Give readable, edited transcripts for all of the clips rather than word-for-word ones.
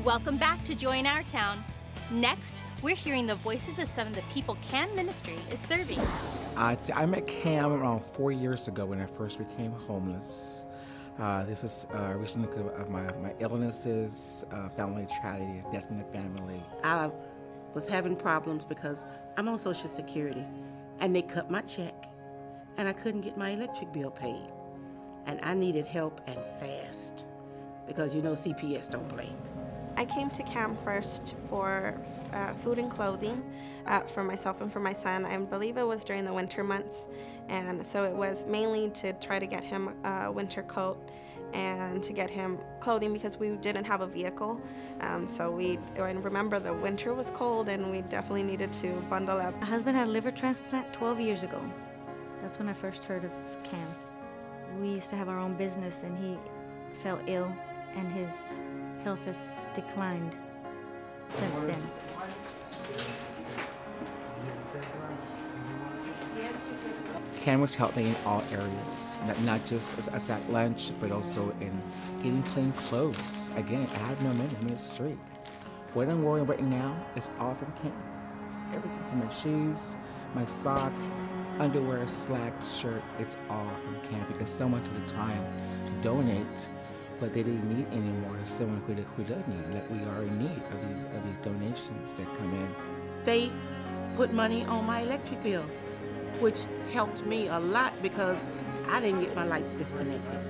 Welcome back to Join Our Town. Next, we're hearing the voices of some of the people CAM Ministry is serving. I met Cam around 4 years ago when I first became homeless. This is recently because of my illnesses, family tragedy, death in the family. I was having problems because I'm on Social Security, and they cut my check, and I couldn't get my electric bill paid. And I needed help, and fast, because you know CPS don't play. I came to CAM first for food and clothing for myself and for my son. I believe it was during the winter months, and so it was mainly to try to get him a winter coat and to get him clothing because we didn't have a vehicle. I remember the winter was cold and we definitely needed to bundle up. My husband had a liver transplant 12 years ago. That's when I first heard of CAM. We used to have our own business and he fell ill and his health has declined since then. CAM was helping in all areas, not just as at lunch, but also in getting clean clothes. Again, I had no money in the street. What I'm wearing right now is all from CAM. Everything from my shoes, my socks, underwear, slacks, shirt, it's all from CAM because so much of the time to donate what they didn't need anymore is someone who does need, like we are in need of these donations that come in. They put money on my electric bill, which helped me a lot because I didn't get my lights disconnected.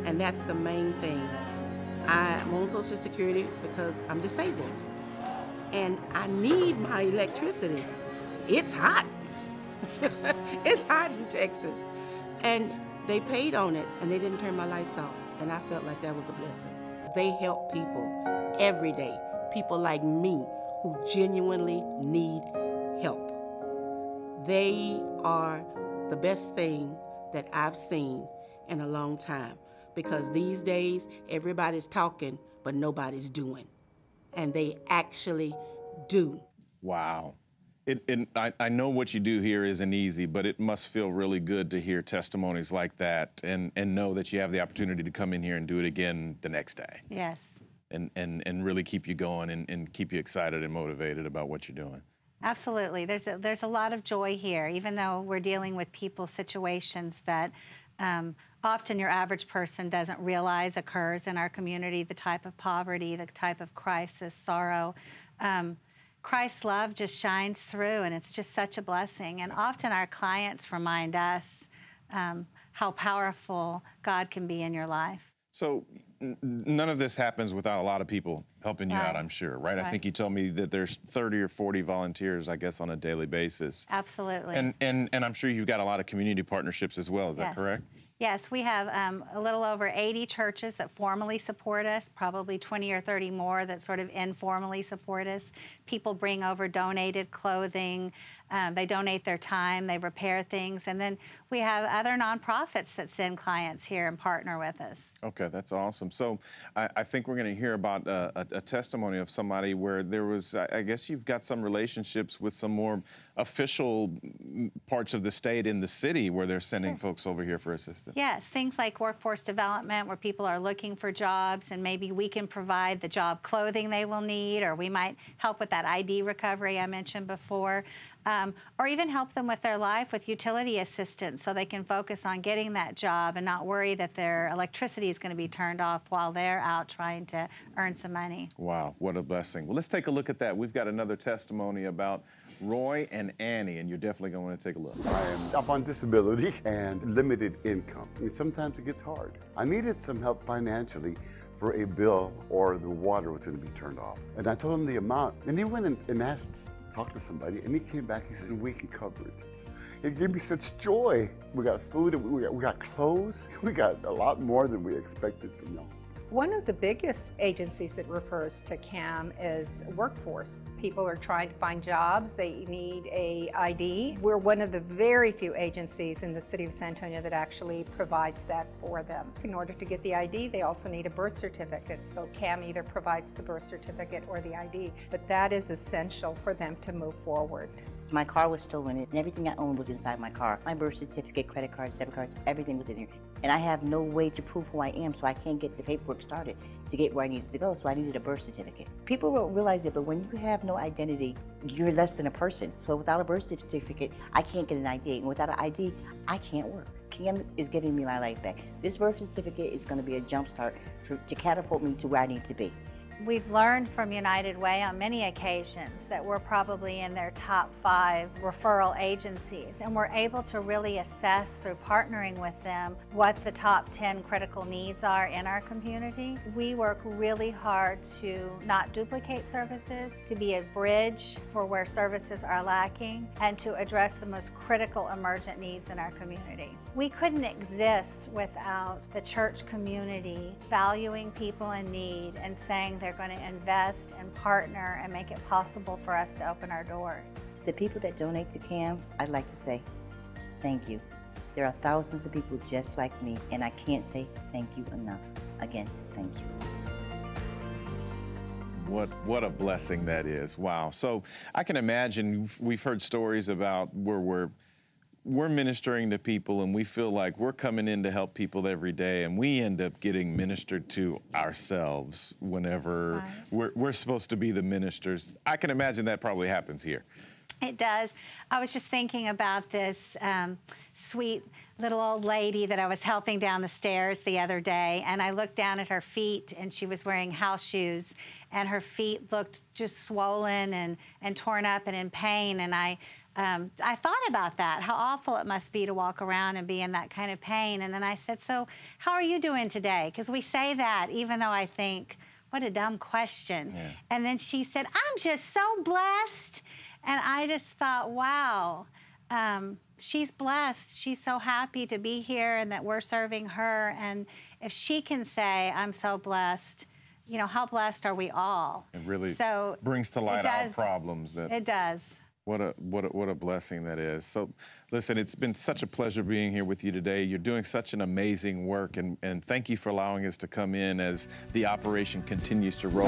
And that's the main thing. I'm on Social Security because I'm disabled. And I need my electricity. It's hot. It's hot in Texas. And they paid on it and they didn't turn my lights off. And I felt like that was a blessing. They help people every day, people like me who genuinely need help. They are the best thing that I've seen in a long time because these days everybody's talking, but nobody's doing. And they actually do. Wow. I know what you do here isn't easy, but it must feel really good to hear testimonies like that and know that you have the opportunity to come in here and do it again the next day. Yes. And really keep you going and keep you excited and motivated about what you're doing. Absolutely. There's a lot of joy here, even though we're dealing with people's situations that often your average person doesn't realize occurs in our community, the type of poverty, the type of crisis, sorrow. Christ's love just shines through, and it's just such a blessing. And often our clients remind us how powerful God can be in your life. So none of this happens without a lot of people helping you out, I'm sure, right? I think you told me that there's 30 or 40 volunteers, I guess, on a daily basis. Absolutely. And I'm sure you've got a lot of community partnerships as well. Is that correct? Yes, we have a little over 80 churches that formally support us, probably 20 or 30 more that sort of informally support us. People bring over donated clothing, they donate their time, they repair things, and then we have other nonprofits that send clients here and partner with us. Okay, that's awesome. So I think we're going to hear about a testimony of somebody where there was, I guess you've got some relationships with some more official parts of the state in the city where they're sending folks over here for assistance. Yes, things like workforce development where people are looking for jobs and maybe we can provide the job clothing they will need, or we might help with that ID recovery I mentioned before, or even help them with their life with utility assistance so they can focus on getting that job and not worry that their electricity is going to be turned off while they're out trying to earn some money. Wow, what a blessing. Well, let's take a look at that. We've got another testimony about Roy and Annie, and you're definitely going to want to take a look. I am up on disability and limited income. I mean, sometimes it gets hard. I needed some help financially for a bill or the water was going to be turned off. And I told him the amount, and he went and asked, talked to somebody, and he came back, he says, we can cover it. It gave me such joy. We got food, we got clothes, we got a lot more than we expected to know. One of the biggest agencies that refers to CAM is workforce. People are trying to find jobs, they need a ID. We're one of the very few agencies in the city of San Antonio that actually provides that for them. In order to get the ID, they also need a birth certificate. So CAM either provides the birth certificate or the ID, but that is essential for them to move forward. My car was stolen and everything I owned was inside my car. My birth certificate, credit cards, debit cards, everything was in here. And I have no way to prove who I am, so I can't get the paperwork started to get where I needed to go, so I needed a birth certificate. People don't realize it, but when you have no identity, you're less than a person. So without a birth certificate, I can't get an ID, and without an ID, I can't work. Cam is giving me my life back. This birth certificate is going to be a jump start to catapult me to where I need to be. We've learned from United Way on many occasions that we're probably in their top 5 referral agencies, and we're able to really assess through partnering with them what the top 10 critical needs are in our community. We work really hard to not duplicate services, to be a bridge for where services are lacking, and to address the most critical emergent needs in our community. We couldn't exist without the church community valuing people in need and saying they're going to invest and partner and make it possible for us to open our doors. To the people that donate to CAM, I'd like to say thank you. There are thousands of people just like me, and I can't say thank you enough. Again, thank you. What a blessing that is. Wow. So I can imagine we've heard stories about where we're ministering to people and we feel like we're coming in to help people every day, and we end up getting ministered to ourselves whenever we're supposed to be the ministers. I can imagine that probably happens here. It does. I was just thinking about this sweet little old lady that I was helping down the stairs the other day, and I looked down at her feet and she was wearing house shoes, and her feet looked just swollen and torn up and in pain, and I thought about that, how awful it must be to walk around and be in that kind of pain. And then I said, so how are you doing today? Because we say that even though I think, what a dumb question. Yeah. And then she said, I'm just so blessed. And I just thought, wow, she's blessed. She's so happy to be here and that we're serving her. And if she can say, I'm so blessed, you know, how blessed are we all? It really brings to light our problems. It does. What a blessing that is. So listen, it's been such a pleasure being here with you today. You're doing such an amazing work, and thank you for allowing us to come in as the operation continues to roll.